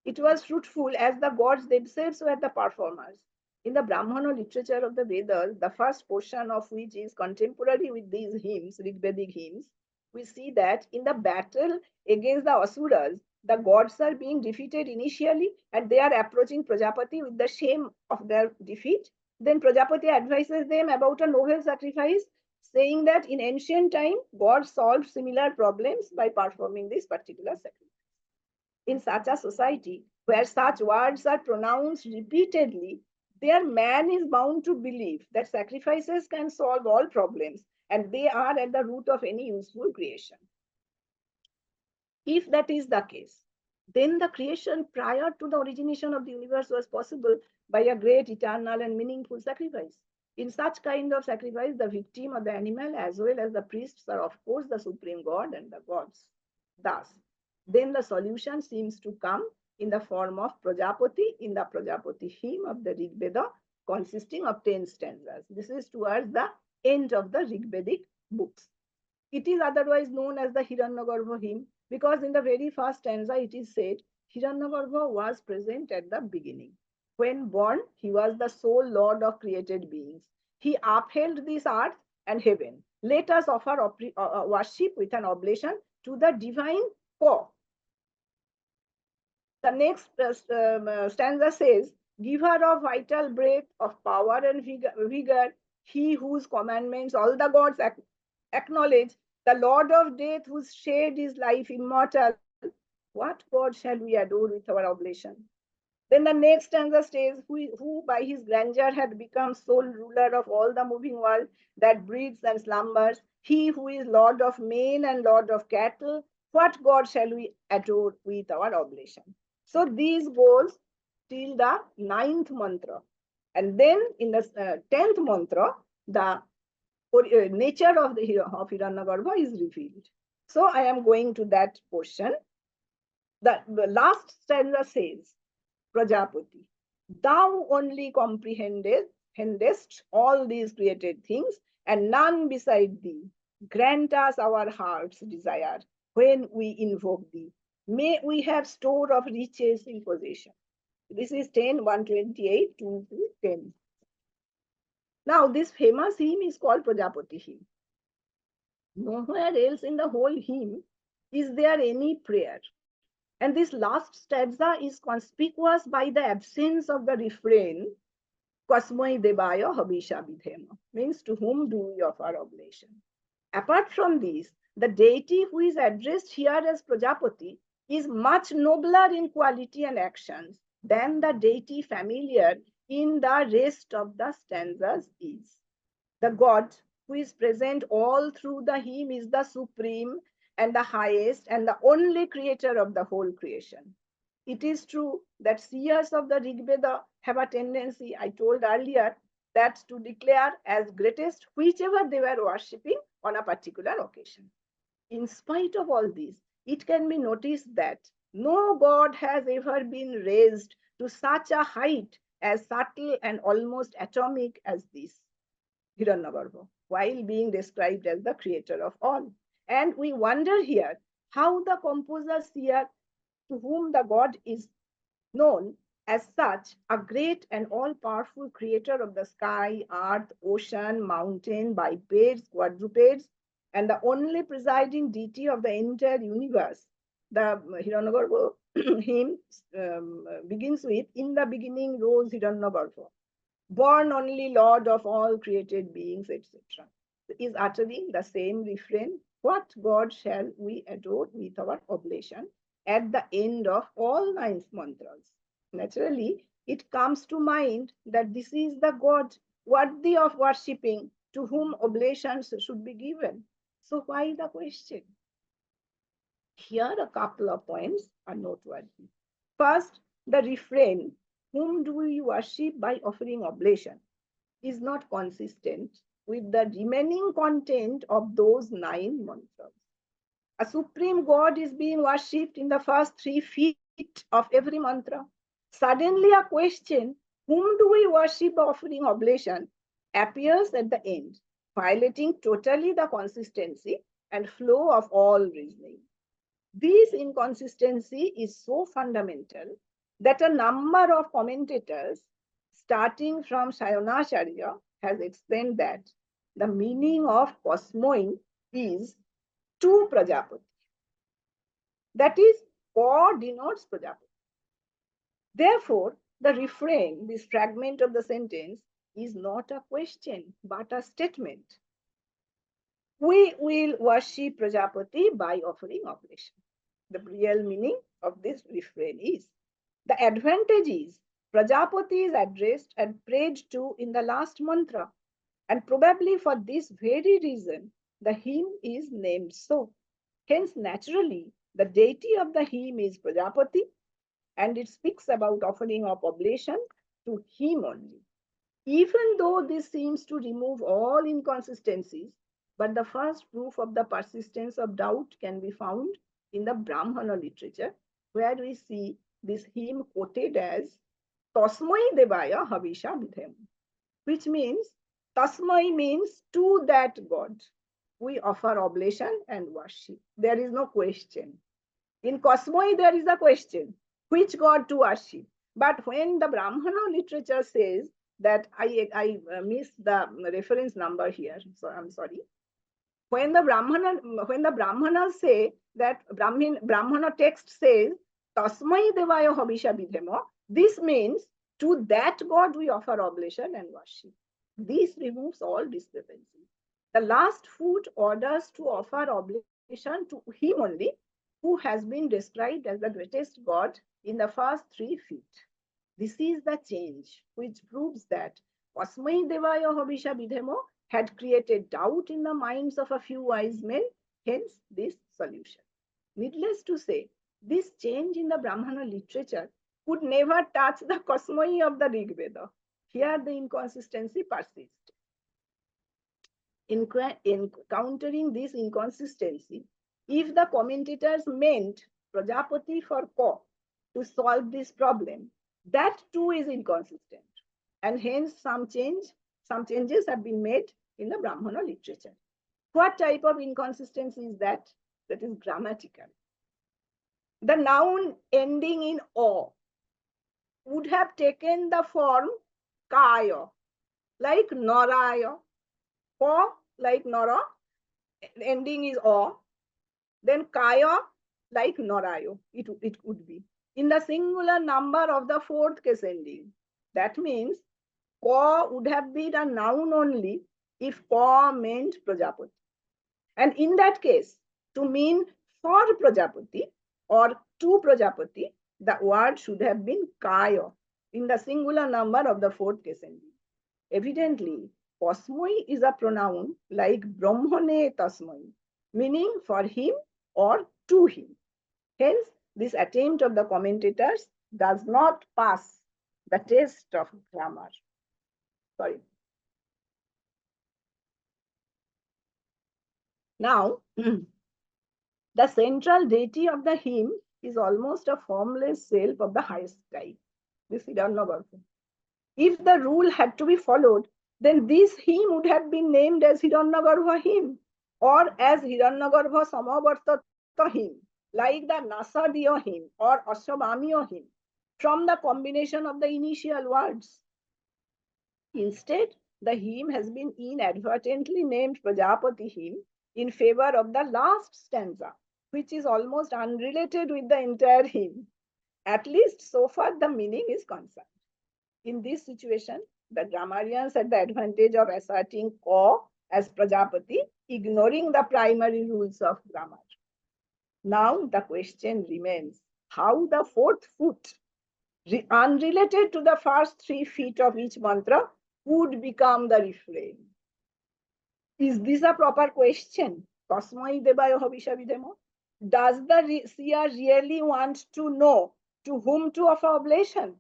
Speaker 2: It was fruitful as the gods themselves were the performers. In the Brahmana literature of the Vedas, the first portion of which is contemporary with these hymns, Rigvedic hymns, we see that in the battle against the Asuras, the gods are being defeated initially and they are approaching Prajapati with the shame of their defeat. Then Prajapati advises them about a novel sacrifice, saying that in ancient time, God solved similar problems by performing this particular sacrifice. In such a society where such words are pronounced repeatedly, their man is bound to believe that sacrifices can solve all problems and they are at the root of any useful creation. If that is the case, then the creation prior to the origination of the universe was possible by a great, eternal, and meaningful sacrifice. In such kind of sacrifice, the victim or the animal, as well as the priests, are of course the supreme god and the gods. Thus, then the solution seems to come in the form of Prajapati in the Prajapati hymn of the Rig Veda, consisting of 10 stanzas. This is towards the end of the Rigvedic books. It is otherwise known as the Hiranyagarbha hymn because in the very first stanza it is said, Hiranyagarbha was present at the beginning. When born, he was the sole lord of created beings. He upheld this earth and heaven. Let us offer worship with an oblation to the divine core. The next stanza says, giver of vital breath, of power and vigor, he whose commandments all the gods acknowledge, the Lord of death whose shade is life immortal, what God shall we adore with our oblation? Then the next stanza says, who by his grandeur had become sole ruler of all the moving world that breathes and slumbers, he who is Lord of men and Lord of cattle, what God shall we adore with our oblation? So these goes till the 9th mantra. And then in the 10th mantra, the nature of Hiranyagarbha is revealed. So I am going to that portion. The last stanza says, Prajapati, thou only comprehendest all these created things, and none beside thee. Grant us our heart's desire when we invoke thee. May we have store of riches in possession. This is 10, 128, 2 to 10. Now, this famous hymn is called Prajapati hymn. Nowhere else in the whole hymn is there any prayer. And this last stanza is conspicuous by the absence of the refrain, Kasmai Devaya Habisha Vidhema, means to whom do we offer oblation. Apart from this, the deity who is addressed here as Prajapati is much nobler in quality and actions than the deity familiar in the rest of the stanzas is. The God who is present all through the hymn is the supreme and the highest and the only creator of the whole creation. It is true that seers of the Rig Veda have a tendency, I told earlier, that to declare as greatest whichever they were worshipping on a particular occasion. In spite of all this, it can be noticed that no god has ever been raised to such a height as subtle and almost atomic as this Hiranyagarbha, while being described as the creator of all. And we wonder here how the composers here, to whom the god is known as such, a great and all powerful creator of the sky, earth, ocean, mountain, bipeds, quadrupeds, and the only presiding deity of the entire universe. The Hiranyagarbha hymn begins with, "In the beginning rose Hiranyagarbha, born only Lord of all created beings," etc., is uttering the same refrain: "What God shall we adore with our oblation?" at the end of all 9 mantras. Naturally, it comes to mind that this is the God worthy of worshipping, to whom oblations should be given. So, why the question? Here, a couple of points are noteworthy. First, the refrain, "Whom do we worship by offering oblation?" is not consistent with the remaining content of those 9 mantras. A supreme God is being worshipped in the first 3 feet of every mantra. Suddenly, a question, "Whom do we worship by offering oblation?" appears at the end, violating totally the consistency and flow of all reasoning. This inconsistency is so fundamental that a number of commentators, starting from Sayonacharya, has explained that the meaning of cosmoi is to Prajapati. That is, or denotes Prajapati. Therefore, the refrain, this fragment of the sentence, is not a question but a statement. We will worship Prajapati by offering oblation. The real meaning of this refrain is, the advantage is Prajapati is addressed and prayed to in the last mantra, and probably for this very reason the hymn is named so. Hence, naturally, the deity of the hymn is Prajapati, and it speaks about offering of oblation to him only. Even though this seems to remove all inconsistencies, but the first proof of the persistence of doubt can be found in the Brahmana literature, where we see this hymn quoted as "Tasmai Devaya Havisha Vidhem," which means Tasmai means to that God we offer oblation and worship. There is no question. In Cosmoi, there is a question, which God to worship? But when the Brahmana literature says that, I missed the reference number here, so I'm sorry. When the Brahmanas say that, Brahmana text says, "Tasmai Devaya Havisha Vidhemo," this means to that God we offer oblation and worship. This removes all discrepancy. The last foot orders to offer oblation to him only, who has been described as the greatest God in the first 3 feet. This is the change which proves that Osmai Devaya Havisha Vidhemo had created doubt in the minds of a few wise men, hence this solution. Needless to say, this change in the Brahmana literature could never touch the cosmoi of the Rig Veda. Here the inconsistency persists. Encountering this inconsistency, if the commentators meant Prajapati for Ka to solve this problem, that too is inconsistent. And hence some changes have been made in the Brahmana literature. What type of inconsistency is that? That is grammatical. The noun ending in O would have taken the form Kaya, like Naraya, Ka like Nara, ending is O, then Kaya like Narayo, it could be. In the singular number of the fourth case ending. That means Ka would have been a noun only if Ka meant Prajapati. And in that case, to mean for Prajapati or to Prajapati, the word should have been Kaya in the singular number of the fourth case ending. Evidently, Tasmai is a pronoun like Brahmane Tasmai, meaning for him or to him. Hence, this attempt of the commentators does not pass the test of grammar. Sorry. Now, the central deity of the hymn is almost a formless self of the highest type, this Hiranyagarbha. If the rule had to be followed, then this hymn would have been named as Hiranyagarbha hymn or as Hiranyagarbha Samavartata hymn, like the Nasadiya hymn or Ashabamiya hymn, from the combination of the initial words. Instead, the hymn has been inadvertently named Prajapati hymn in favor of the last stanza, which is almost unrelated with the entire hymn. At least so far, the meaning is concerned. In this situation, the grammarians had the advantage of asserting Ka as Prajapati, ignoring the primary rules of grammar. Now the question remains how the fourth foot, unrelated to the first 3 feet of each mantra, would become the refrain. Is this a proper question? Tasmai Devaya Havishavidemo? Does the seer really want to know to whom to offer oblation?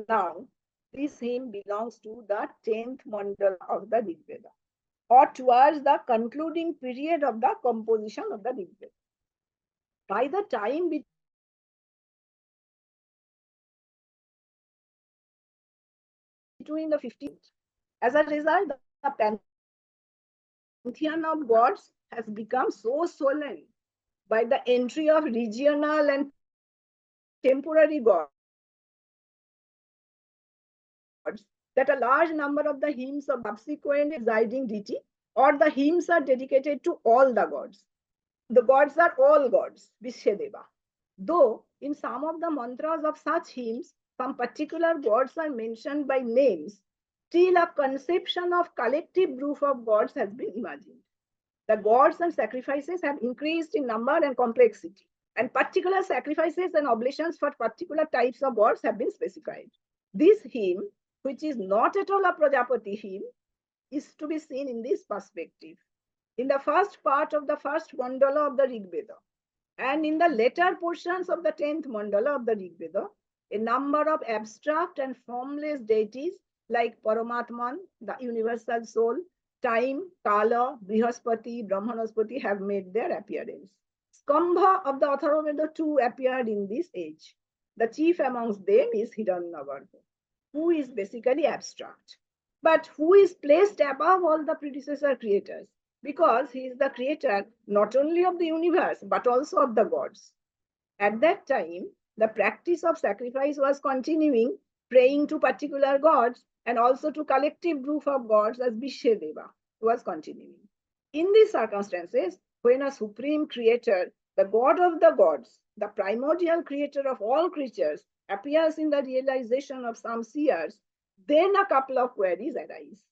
Speaker 2: Now, this hymn belongs to the 10th mandala of the Rig Veda, or towards the concluding period of the composition of the Rig Veda. By the time between the 15th and 16th centuries, the pantheon of gods had become so solid. As a result, the pantheon of gods has become so swollen by the entry of regional and temporary gods that a large number of the hymns are subsequent dedicated to all the gods, either to the subsequent residing deity or the hymns are dedicated to all the gods. The gods are all gods, Vishedeva. Though in some of the mantras of such hymns, some particular gods are mentioned by names, still a conception of collective group of gods has been imagined. The gods and sacrifices have increased in number and complexity, and particular sacrifices and oblations for particular types of gods have been specified. This hymn, which is not at all a Prajapati hymn, is to be seen in this perspective. In the first part of the first mandala of the Rig Veda, and in the later portions of the 10th mandala of the Rig Veda, a number of abstract and formless deities like Paramatman, the universal soul, time, Kala, Brihaspati, Brahmanaspati have made their appearance. Skambha of the Atharvaveda too appeared in this age. The chief amongst them is Hiranyagarbha, who is basically abstract, but who is placed above all the predecessor creators, because he is the creator not only of the universe but also of the gods. At that time, the practice of sacrifice was continuing, praying to particular gods and also to collective group of gods as Vishedeva was continuing. In these circumstances, when a supreme creator, the god of the gods, the primordial creator of all creatures, appears in the realization of some seers, then a couple of queries arise.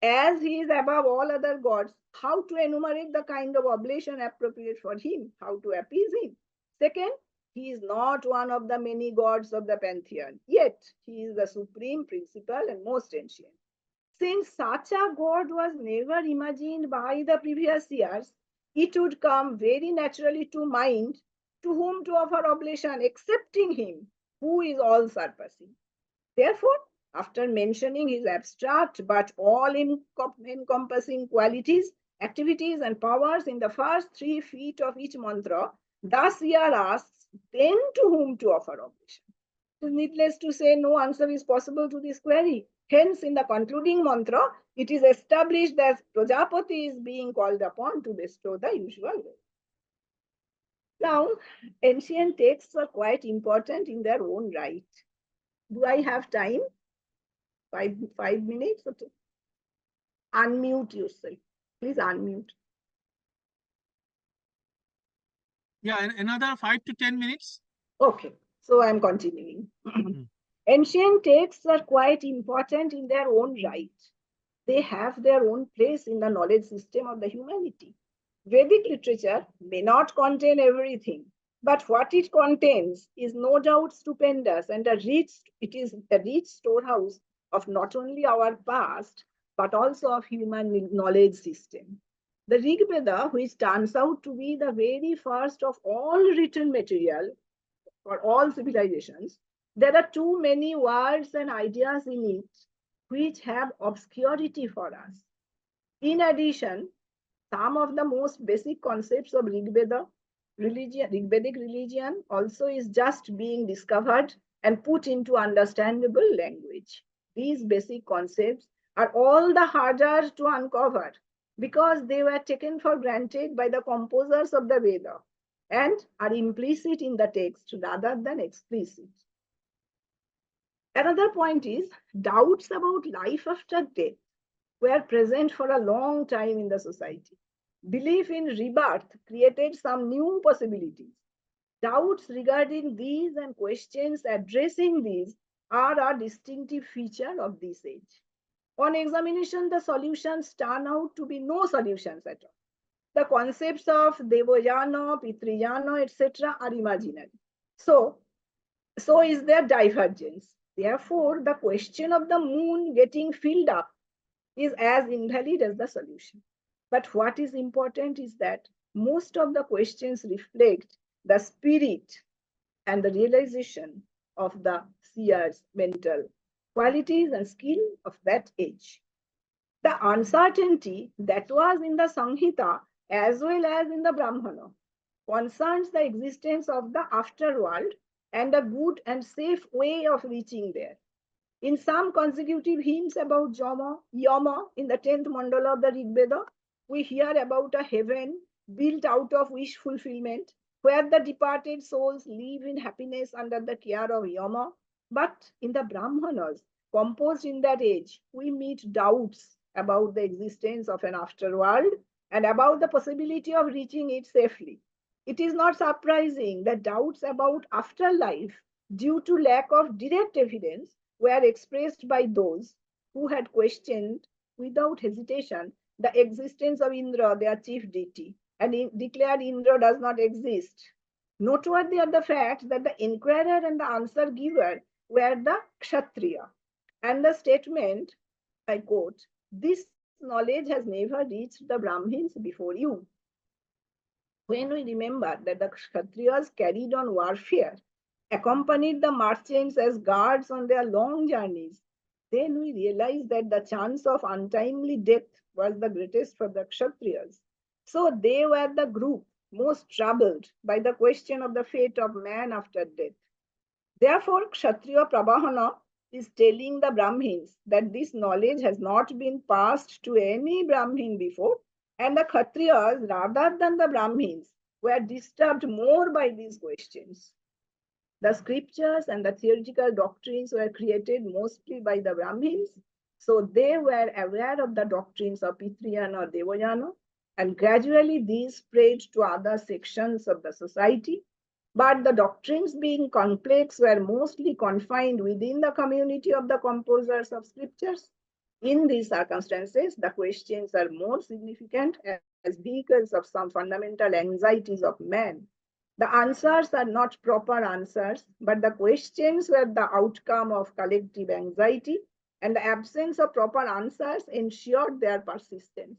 Speaker 2: As he is above all other gods, how to enumerate the kind of oblation appropriate for him, how to appease him. Second, he is not one of the many gods of the pantheon, yet he is the supreme principal and most ancient. Since such a god was never imagined by the previous years, it would come very naturally to mind to whom to offer oblation excepting him, who is all surpassing. Therefore, after mentioning his abstract but all encompassing qualities, activities, and powers in the first 3 feet of each mantra, the seer asks, then to whom to offer oblation? Needless to say, no answer is possible to this query. Hence, in the concluding mantra, it is established that Prajapati is being called upon to bestow the usual way. Now, ancient texts are quite important in their own right. Do I have time? Five minutes? Okay. Unmute yourself. Please unmute.
Speaker 1: Yeah, another 5 to 10 minutes.
Speaker 2: Okay, so I'm continuing. Ancient texts are quite important in their own right. They have their own place in the knowledge system of the humanity. Vedic literature may not contain everything, but what it contains is no doubt stupendous, and it is a rich storehouse of not only our past, but also of human knowledge system. The Rig Veda, which turns out to be the very first of all written material for all civilizations, there are too many words and ideas in it which have obscurity for us. In addition, some of the most basic concepts of Rigvedic religion also is just being discovered and put into understandable language. These basic concepts are all the harder to uncover because they were taken for granted by the composers of the Veda and are implicit in the text rather than explicit. Another point is doubts about life after death were present for a long time in the society. Belief in rebirth created some new possibilities. Doubts regarding these and questions addressing these are a distinctive feature of this age. On examination, the solutions turn out to be no solutions at all. The concepts of Devayana, Pitriyana, etc. are imaginary. So, so is their divergence. Therefore, the question of the moon getting filled up is as invalid as the solution. But what is important is that most of the questions reflect the spirit and the realization of the seer's mental qualities and skill of that age. The uncertainty that was in the Samhita as well as in the Brahmana concerns the existence of the afterworld and a good and safe way of reaching there. In some consecutive hymns about Yama in the 10th mandala of the Rig Veda, we hear about a heaven built out of wish fulfillment, where the departed souls live in happiness under the care of Yama. But in the Brahmanas, composed in that age, we meet doubts about the existence of an afterworld and about the possibility of reaching it safely. It is not surprising that doubts about afterlife, due to lack of direct evidence, were expressed by those who had questioned without hesitation the existence of Indra, their chief deity, and declared Indra does not exist. Noteworthy are the fact that the inquirer and the answer giver were the Kshatriya. And the statement, I quote, this knowledge has never reached the Brahmins before you. When we remember that the Kshatriyas carried on warfare, accompanied the merchants as guards on their long journeys, then we realize that the chance of untimely death was the greatest for the Kshatriyas. So they were the group most troubled by the question of the fate of man after death. Therefore, Kshatriya Prabhahana is telling the Brahmins that this knowledge has not been passed to any Brahmin before, and the Kshatriyas, rather than the Brahmins, were disturbed more by these questions. The scriptures and the theoretical doctrines were created mostly by the Brahmins, so they were aware of the doctrines of Pitriyana or Devayana, and gradually these spread to other sections of the society. But the doctrines being complex were mostly confined within the community of the composers of scriptures. In these circumstances, the questions are more significant as vehicles of some fundamental anxieties of man. The answers are not proper answers, but the questions were the outcome of collective anxiety, and the absence of proper answers ensured their persistence.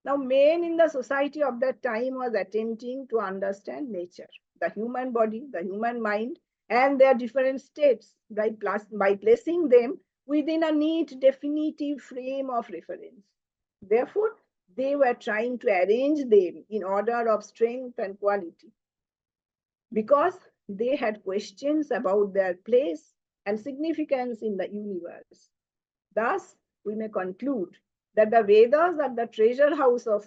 Speaker 2: Now, men in the society of that time was attempting to understand nature, the human body, the human mind, and their different states by placing them within a neat, definitive frame of reference. Therefore, they were trying to arrange them in order of strength and quality because they had questions about their place and significance in the universe. Thus, we may conclude that the Vedas are the treasure house of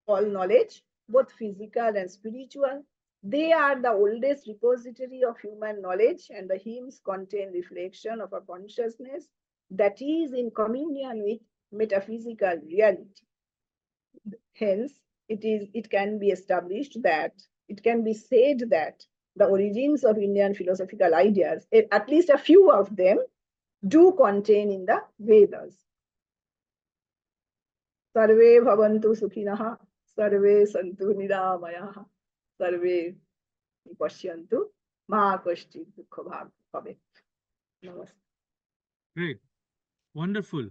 Speaker 2: all knowledge, both physical and spiritual. They are the oldest repository of human knowledge, and the hymns contain reflection of a consciousness that is in communion with metaphysical reality. Hence, it can be established that, it can be said that the origins of Indian philosophical ideas, at least a few of them, do contain in the Vedas. Sarve bhavantu sukhinah, sarve santu niramayah, sarve pashyantu ma kashchit dukha bhag bhavet. Namaste.
Speaker 1: Great. Wonderful.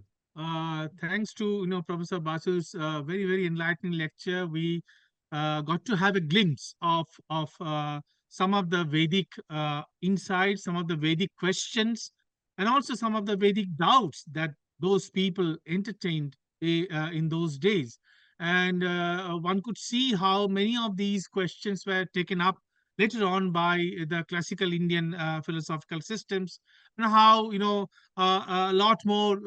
Speaker 1: Thanks to Professor Basu's very enlightening lecture, we got to have a glimpse of some of the Vedic insights, some of the Vedic questions, and also some of the Vedic doubts that those people entertained in those days. And one could see how many of these questions were taken up later on by the classical Indian philosophical systems, and how a lot more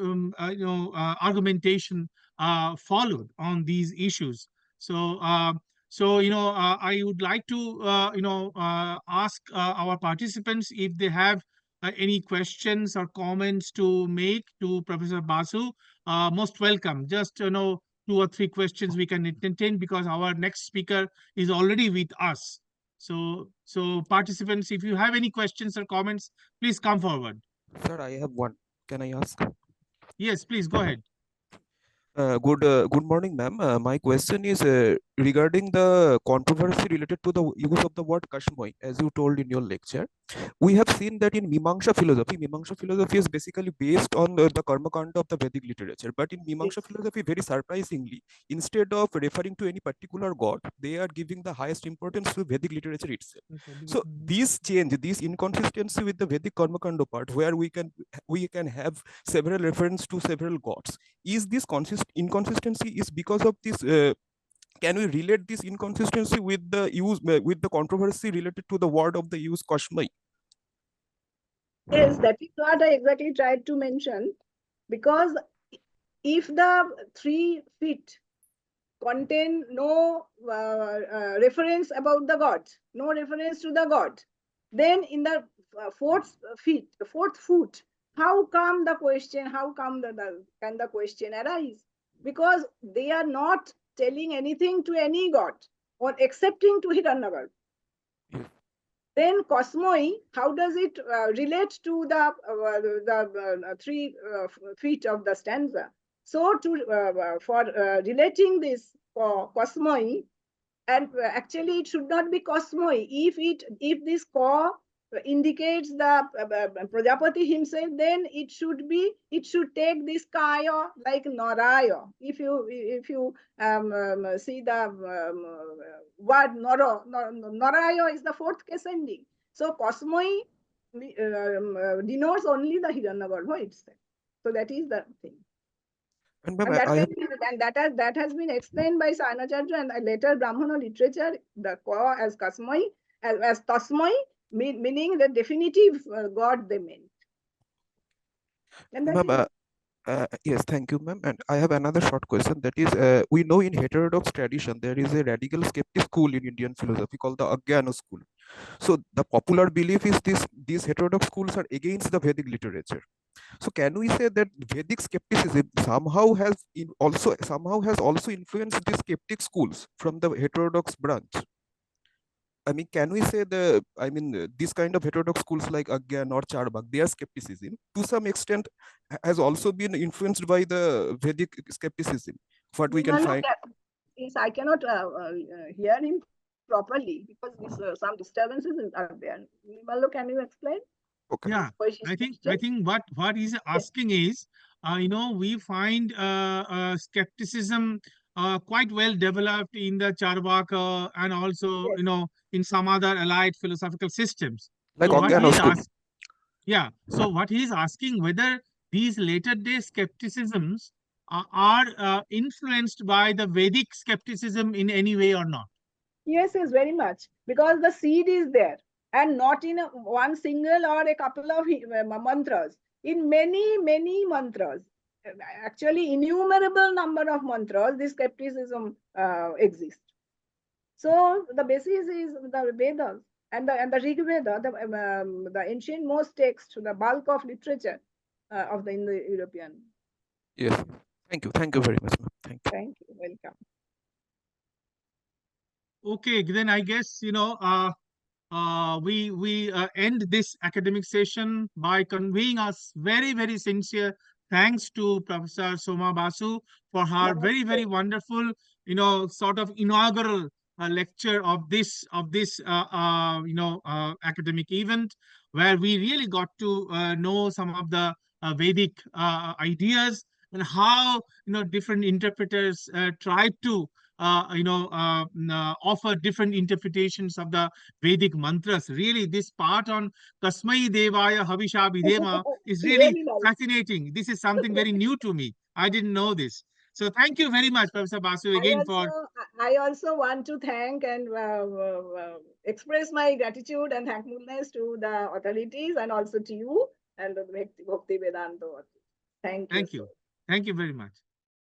Speaker 1: argumentation followed on these issues. So. I would like to ask our participants if they have any questions or comments to make to Professor Basu. Most welcome. Just 2 or 3 questions we can entertain, because our next speaker is already with us. So participants, if you have any questions or comments, please come forward.
Speaker 3: Sir, I have one. Can I ask?
Speaker 1: Yes, please go ahead.
Speaker 3: Good morning, ma'am. My question is regarding the controversy related to the use of the word Kashmoi, as you told in your lecture. We have seen that in Mimamsa philosophy is basically based on the Karma Kanda of the Vedic literature. But in
Speaker 2: Yes.
Speaker 3: Mimamsa philosophy, very surprisingly, instead of referring to any particular god, they are giving the highest importance to Vedic literature itself. So this change, this inconsistency with the Vedic Karma Kanda part, where we can have several reference to several gods, is this inconsistency is because of this? Can we relate this inconsistency with the use with the controversy related to the word of the use Kashmai?
Speaker 2: Yes, that is what I exactly tried to mention. Because if the 3 feet contain no reference about the god, no reference to the god, then in the fourth foot, how come the question, how come can the question arise? Because they are not telling anything to any god or accepting to Hiranyagarh.
Speaker 3: Yes.
Speaker 2: Then Cosmoi, how does it relate to the 3 feet of the stanza? So for relating this for Cosmoi, and actually it should not be Cosmoi. If this ko indicates the Prajapati himself, then it should take this kaya like Naraya. If you see the word Naraya is the fourth case ending. So Cosmoi denotes only the Hiranyagarbha itself. So that is the thing.
Speaker 3: And ma'am,
Speaker 2: And that
Speaker 3: I
Speaker 2: can
Speaker 3: have
Speaker 2: be, and that has been explained by Sayanacharya and later Brahmana literature, the Ka as Kasmai, as Tasmai, meaning the definitive God they meant. And that
Speaker 3: ma'am.
Speaker 2: is
Speaker 3: Yes, thank you, ma'am. And I have another short question. That is, we know in heterodox tradition there is a radical skeptic school in Indian philosophy called the Agyana school. So the popular belief is these heterodox schools are against the Vedic literature. So can we say that Vedic skepticism somehow has also influenced the skeptic schools from the heterodox branch? I mean, can we say this kind of heterodox schools like Agyan or Charbak, their skepticism to some extent has also been influenced by the Vedic skepticism? What we can
Speaker 2: Nimalu,
Speaker 3: find.
Speaker 2: is I cannot hear him properly because some disturbances are there. Nimalu, can you explain?
Speaker 3: Okay.
Speaker 1: Yeah,
Speaker 2: What is his
Speaker 1: I
Speaker 2: question?
Speaker 1: think what he's
Speaker 2: Yes,
Speaker 1: asking is, we find skepticism quite well developed in the Charvaka, and also
Speaker 2: yes,
Speaker 1: in some other allied philosophical systems.
Speaker 3: Like
Speaker 1: So
Speaker 2: yes,
Speaker 1: what
Speaker 3: Agyana
Speaker 1: he is
Speaker 3: school.
Speaker 1: asking, yeah, so what he is asking, whether these later day skepticisms are influenced by the Vedic skepticism in any way or not.
Speaker 2: yes, very much. Because the seed is there, and not in one single or a couple of mantras. In many mantras, actually innumerable number of mantras, this skepticism exists. So the basis is the Vedas and the Rig Veda, the ancient most text, the bulk of literature of the Indo-European.
Speaker 3: Yes. Thank you very much, ma'am. Thank you.
Speaker 2: Thank you. Welcome.
Speaker 1: Okay, then I guess we end this academic session by conveying us very sincere thanks to Professor Soma Basu for her very
Speaker 2: Namaste.
Speaker 1: wonderful sort of inaugural lecture of this academic event, where we really got to know some of the Vedic ideas, and how different interpreters tried to offer different interpretations of the Vedic mantras. Really, this part on Kasmai Devaya Havisha Bidema is really
Speaker 2: Really nice.
Speaker 1: fascinating. This is something very new to me. I didn't know this. So thank you very much, Professor Basu,
Speaker 2: I
Speaker 1: again
Speaker 2: also
Speaker 1: for
Speaker 2: I also want to thank and express my gratitude and thankfulness to the authorities and also to you and the Bhakti Vedanta. Thank you
Speaker 1: thank
Speaker 2: so
Speaker 1: you. Thank you very much.